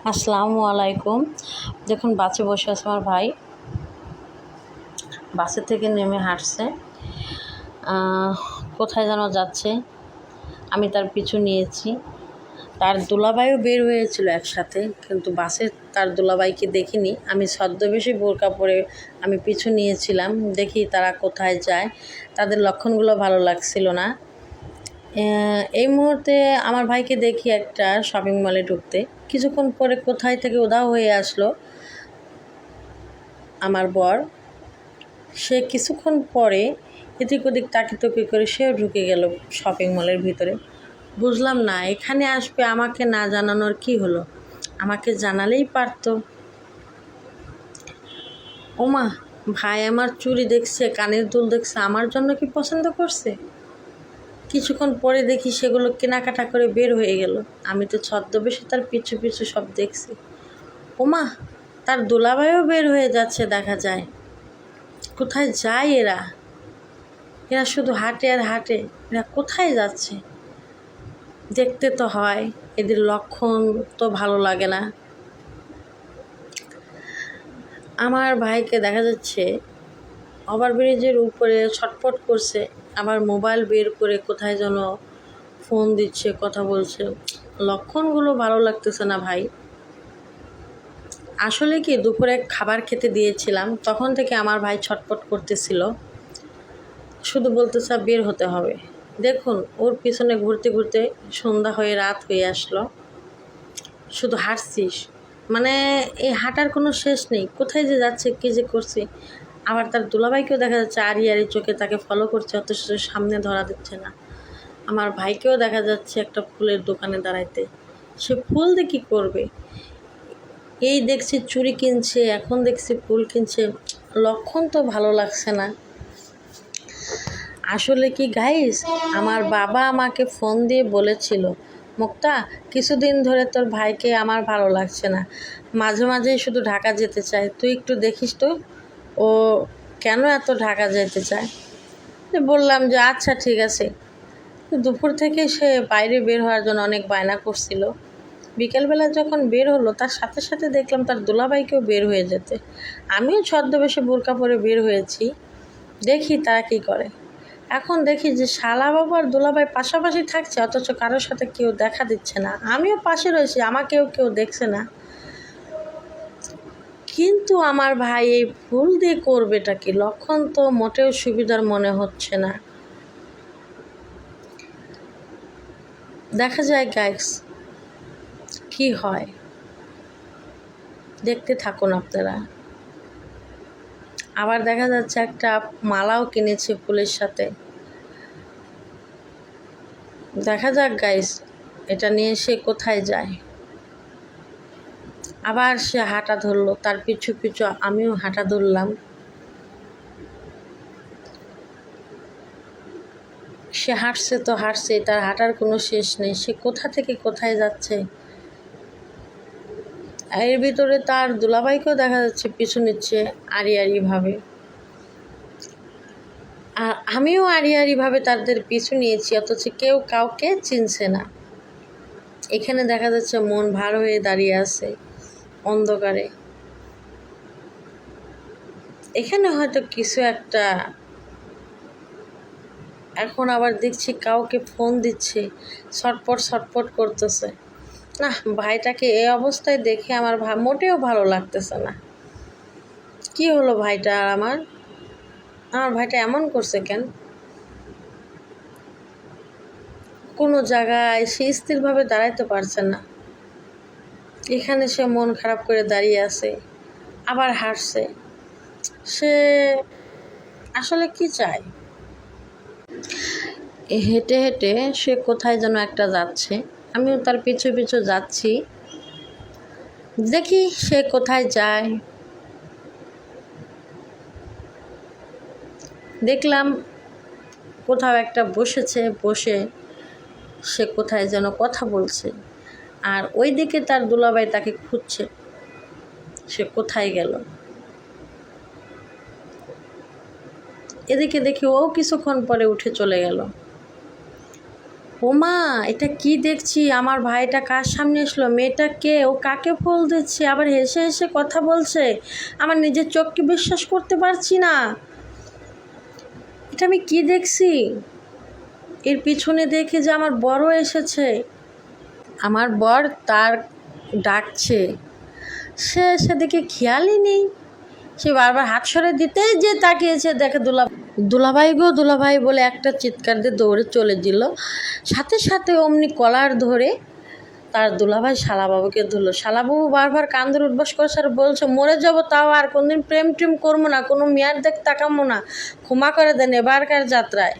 আসসালামু আলাইকুম। দেখুন বাসে বসে আছে আমার ভাই, বাসে থেকে নেমে হাঁটছে, কোথায় যেন যাচ্ছে। আমি তার পিছু নিয়েছি। তার দুলাভাইও বের হয়েছিল একসাথে, কিন্তু বাসে তার দুলাভাইকে দেখিনি। আমি ছদ্মবেশে বোরকা পরে আমি পিছু নিয়েছিলাম, দেখি তারা কোথায় যায়। তাদের লক্ষণগুলো ভালো লাগছিল না। এই মুহূর্তে আমার ভাইকে দেখি একটা শপিং মলে ঢুকতে। কিছুক্ষণ পরে কোথায় থেকে উধাও হয়ে আসলো আমার বর। সে কিছুক্ষণ পরে এদিক ওদিক তাকিতকি করে সেও ঢুকে গেল শপিং মলের ভিতরে। বুঝলাম না, এখানে আসবে আমাকে না জানানোর কি হলো? আমাকে জানালেই পারতো। ওমা, ভাই আমার চুড়ি দেখছে, কানের দুল দেখছে, আমার জন্য কি পছন্দ করছে? কিছুক্ষণ পরে দেখি সেগুলো কেনাকাটা করে বের হয়ে গেল। আমি তো ছদ্মবেশে তার পিছু পিছু সব দেখছি। ওমা, তার দুলাভাইও বের হয়ে যাচ্ছে দেখা যায়। কোথায় যায় এরা? এরা শুধু হাঁটে আর হাঁটে। এরা কোথায় যাচ্ছে? দেখতে তো হয়, এদের লক্ষণ তো ভালো লাগে না। আমার ভাইকে দেখা যাচ্ছে ওভারব্রিজের উপরে ছটফট করছে, আবার মোবাইল বের করে কোথায় যেন ফোন দিচ্ছে, কথা বলছে। লক্ষণগুলো ভালো লাগতেছে না ভাই। আসলে কি, দুপুরে খাবার খেতে দিয়েছিলাম, তখন থেকে আমার ভাই ছটফট করতেছিল, শুধু বলতেছে বের হতে হবে। দেখুন, ওর পিছনে ঘুরতে ঘুরতে সন্ধ্যা হয়ে রাত হয়ে আসলো। শুধু হাঁটছিস, মানে এই হাঁটার কোনো শেষ নেই। কোথায় যে যাচ্ছে, কী যে করছে। আবার তার দুলাভাইকেও দেখা যাচ্ছে আড়ি আড়ি চোখে তাকে ফলো করছে, অথচ সামনে ধরা দিচ্ছে না। আমার ভাইকেও দেখা যাচ্ছে একটা ফুলের দোকানে দাঁড়াইতে। সে ফুল দিয়ে কী করবে? এই দেখছি চুড়ি কিনছে, এখন দেখছি ফুল কিনছে। লক্ষণ তো ভালো লাগছে না। আসলে কি গাইস, আমার বাবা আমাকে ফোন দিয়ে বলেছিল, মুক্তা, কিছুদিন ধরে তোর ভাইকে আমার ভালো লাগছে না, মাঝে মাঝেই শুধু ঢাকা যেতে চায়, তুই একটু দেখিস তো ও কেন এত ঢাকা যেতে চায়। বললাম যে আচ্ছা ঠিক আছে। দুপুর থেকে সে বাইরে বের হওয়ার জন্য অনেক বায়না করছিল। বিকেলবেলা যখন বের হলো, তার সাথে সাথে দেখলাম তার দুলাভাইকেও বের হয়ে যেতে। আমিও ছদ্মবেশে বোরকা পরে বের হয়েছি, দেখি তারা কী করে। এখন দেখি যে শালা বাবু আর দুলাভাই পাশাপাশি থাকছে, অথচ কারোর সাথে কেউ দেখা দিচ্ছে না। আমিও পাশে রয়েছি, আমাকেও কেউ দেখছে না। কিন্তু আমার ভাই এই ফুল দিয়ে করবেটা কি? লক্ষণ তো মোটেও সুবিধার মনে হচ্ছে না। দেখা যায় গাইস কি হয়, দেখতে থাকুন আপনারা। আবার দেখা যাচ্ছে একটা মালাও কিনেছে ফুলের সাথে। দেখা যাক গাইস, এটা নিয়ে সে কোথায় যায়। আবার সে হাঁটা ধরলো, তার পিছু পিছু আমিও হাঁটা ধরলাম। সে হাঁটছে তো হাঁটছে, তার হাঁটার কোনো শেষ নেই। সে কোথা থেকে কোথায় যাচ্ছে। এর ভিতরে তার দুলাভাইকেও দেখা যাচ্ছে পিছু নিচ্ছে আড়ি আড়িভাবে। আর আমিও আড়ি আড়িভাবে তাদের পিছু নিয়েছি, অথচ কেউ কাউকে চিনছে না। এখানে দেখা যাচ্ছে মন ভার হয়ে দাঁড়িয়ে আছে অন্ধকারে। এখানে হয়তো কিছু একটা। এখন আবার দেখছি কাউকে ফোন দিচ্ছে, ছটপট ছটপট করতেছে। না, ভাইটাকে এই অবস্থায় দেখে আমার মোটেও ভালো লাগতেছে না। কি হলো ভাইটা? আর আমার ভাইটা এমন করছে কেন? কোনো জায়গায় সে স্থিরভাবে দাঁড়াইতে পারছে না। এখানে সে মন খারাপ করে দাঁড়িয়ে আছে, আবার হাঁটছে। সে আসলে কি চায়? হেঁটে হেঁটে সে কোথায় যেন একটা যাচ্ছে, আমিও তার পিছু পিছু যাচ্ছি। দেখি সে কোথায় যায়। দেখলাম কোথাও একটা বসেছে, বসে সে কোথায় যেন কথা বলছে। আর ওই দিকে তার দুলাভাই তাকে খুঁজছে, সে কোথায় গেল। এদিকে দেখি ও কিছুক্ষণ পরে উঠে চলে গেল। ও মা, এটা কি দেখছি? আমার ভাইটা কার সামনে এসলো? মেয়েটা কে? ও কাকে ফুল দিচ্ছে? আবার হেসে হেসে কথা বলছে। আমার নিজের চোখকে বিশ্বাস করতে পারছি না। এটা আমি কি দেখছি? এর পিছনে দেখে যে আমার বড় এসেছে। আমার বর তার ডাকছে, সে সেদিকে খেয়ালই নেই। সে বারবার হাত সরে দিতেই যে তাকিয়েছে, দেখে দুলাভাই গো দুলাভাই বলে একটা চিৎকার দিয়ে দৌড়ে চলে দিল। সাথে সাথে অমনি কলার ধরে তার দুলাভাই শালাবাবুকে ধরলো। শালাবাবু বারবার কান ধরে উঠবাস করছে আর বলছে, মরে যাবো তাও আর কোনদিন প্রেম টেম করবো না, কোনো মেয়ার দেখ তাকাবো না, ক্ষমা করে দেন এবারকার যাত্রায়।